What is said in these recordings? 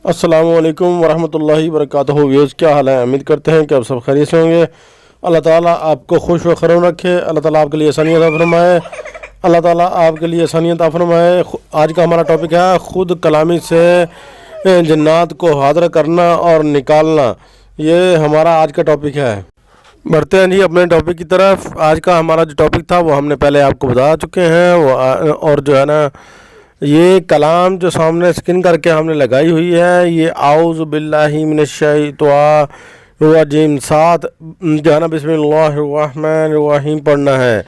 अस्सलामु अलैकुम वरहमतुल्लाहि वबरकातुहू। व्यूज़, क्या हाल है? उम्मीद करते हैं कि आप सब खैरियत से होंगे। अल्लाह ताला आपको खुश व खरम रखे। अल्लाह ताला आपके लिए आसानियत अता फरमाए। अल्लाह ताला आपके लिए आसानियत अता फरमाए। आज का हमारा टॉपिक है खुद कलामी से जन्नात को हाज़िर करना और निकालना। ये हमारा आज का टॉपिक है। बढ़ते हैं जी अपने टॉपिक की तरफ। आज का हमारा जो टॉपिक था वो हमने पहले आपको बता चुके हैं। वो और जो है ना, ये कलाम जो सामने स्किन करके हमने लगाई हुई है, ये आऊज़ु बिल्लाहि मिनश्शैतानिर्रजीम 7 जो है ना बिस्मिल्लाहिर्रहमानिर्रहीम पढ़ना है।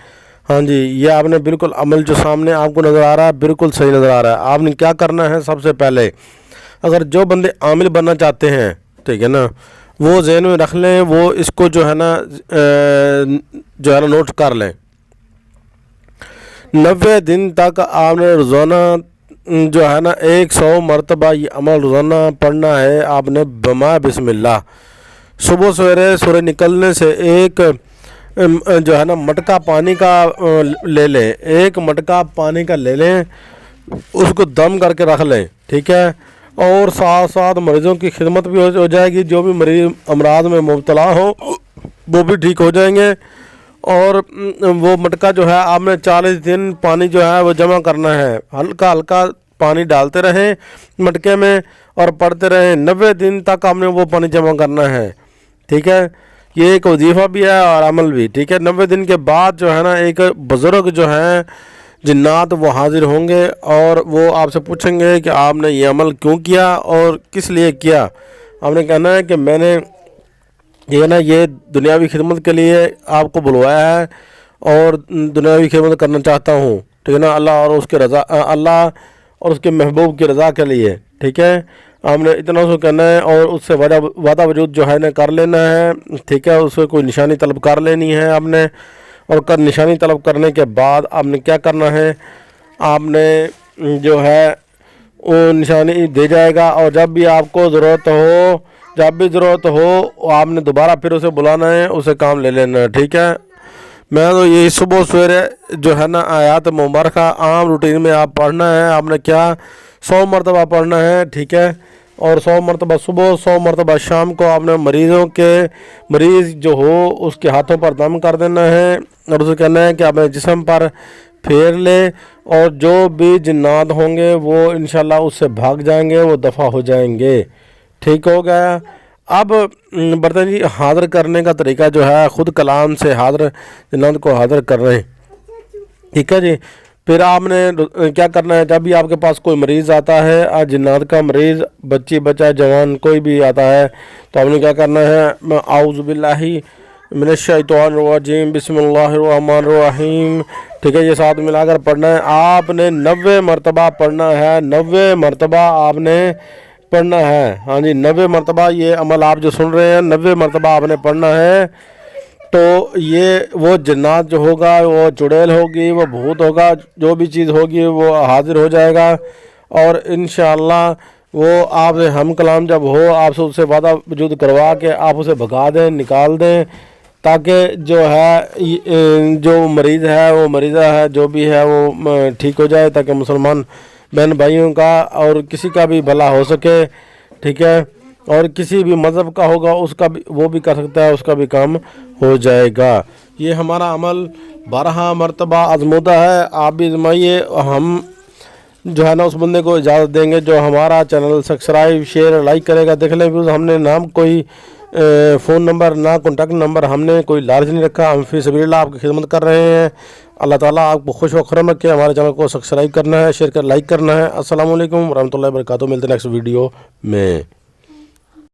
हाँ जी, ये आपने बिल्कुल अमल जो सामने आपको नज़र आ रहा है बिल्कुल सही नज़र आ रहा है। आपने क्या करना है, सबसे पहले अगर जो बंदे आमिल बनना चाहते हैं, ठीक है ना, वो ज़हन में रख लें, वो इसको जो है ना नोट कर लें। 90 दिन तक आपने रोज़ाना जो है ना 100 मरतबा ये अमल रोज़ाना पढ़ना है। आपने बमा बिस्मिल्लाह सुबह सवेरे सूरज निकलने से एक जो है ना मटका पानी का ले लें। एक मटका पानी का ले लें, उसको दम करके रख लें, ठीक है। और साथ साथ मरीज़ों की खिदमत भी हो जाएगी। जो भी मरीज़ अमराज में मुब्तला हो वो भी ठीक हो जाएंगे। और वो मटका जो है आपने 40 दिन पानी जो है वो जमा करना है। हल्का हल्का पानी डालते रहें मटके में और पढ़ते रहें। 90 दिन तक आपने वो पानी जमा करना है, ठीक है। ये एक वजीफ़ा भी है और अमल भी, ठीक है। 90 दिन के बाद जो है ना एक बुज़ुर्ग जो है जिन्नात वो हाजिर होंगे और वो आपसे पूछेंगे कि आपने ये अमल क्यों किया और किस लिए किया। आपने कहना है कि मैंने ये ना ये दुनियावी खिदमत के लिए आपको बुलवाया है और दुनियावी खिदमत करना चाहता हूँ, ठीक है ना, अल्लाह और उसके रज़ा, अल्लाह और उसके महबूब की रज़ा के लिए, ठीक है। हमने इतना उसको कहना है और उससे वादा वजूद जो है ना कर लेना है, ठीक है। उससे कोई निशानी तलब कर लेनी है आपने। और निशानी तलब करने के बाद आपने क्या करना है, आपने जो है वो निशानी दे जाएगा। और जब भी आपको ज़रूरत हो आपने दोबारा फिर उसे बुलाना है, उसे काम ले लेना है, ठीक है। मैं तो ये सुबह सवेरे जो है ना आयात मुबारक आम रूटीन में आप पढ़ना है। आपने क्या 100 मरतबा पढ़ना है, ठीक है। और 100 मरतबा सुबह, 100 मरतबा शाम को आपने मरीज़ जो हो उसके हाथों पर दम कर देना है और उसे कहना है कि अपने जिस्म पर फेर ले और जो भी जिन्नात होंगे वो इंशाल्लाह उससे भाग जाएंगे, वो दफ़ा हो जाएंगे, ठीक हो गया। अब बर्तन जी हाज़िर करने का तरीका जो है, ख़ुद कलाम से जिन्नात को हाज़िर कर रहे हैं, ठीक है जी। फिर आपने क्या करना है, जब भी आपके पास कोई मरीज़ आता है, आज जिन्नात का मरीज़, बच्चा जवान कोई भी आता है, तो आपने क्या करना है, आऊज़ु बिल्लाहि मिनश्शैतानिर्रजीम बिस्मिल्लाहिर्रहमानिर्रहीम, ठीक है। ये साथ मिलाकर पढ़ना है। आपने 90 मरतबा पढ़ना है। 90 मरतबा आपने पढ़ना है। हाँ जी, 90 मरतबा ये अमल आप जो सुन रहे हैं 90 मरतबा आपने पढ़ना है। तो ये वो जन्नात जो होगा, वो चुड़ैल होगी, वो भूत होगा, जो भी चीज़ होगी वो हाजिर हो जाएगा। और इंशाअल्लाह वो आपसे हम कलाम जब हो, आपसे उससे वादा वजूद करवा के आप उसे भगा दें, निकाल दें, ताकि जो है जो मरीज़ है, वो मरीज़ा है, जो भी है वो ठीक हो जाए, ताकि मुसलमान बहन भाइयों का और किसी का भी भला हो सके, ठीक है। और किसी भी मज़हब का होगा उसका भी वो भी कर सकता है, उसका भी काम हो जाएगा। ये हमारा अमल 12 मरतबा आजमूदा है। आप भी आजमाइए। हम जो है ना उस बंदे को इजाज़त देंगे जो हमारा चैनल सब्सक्राइब शेयर लाइक करेगा। देख लें व्यूज़, हमने नाम कोई फ़ोन नंबर ना कॉन्टैक्ट नंबर हमने कोई लालच नहीं रखा। हम फी सबीलिल्लाह आपकी खिदमत कर रहे हैं। अल्लाह ताला आपको खुश व खरम रखे। हमारे चैनल को सब्सक्राइब करना है, शेयर कर लाइक करना है। अस्सलामु अलैकुम वरहमतुल्लाहि वबरकातुहू। मिलते हैं नेक्स्ट वीडियो में।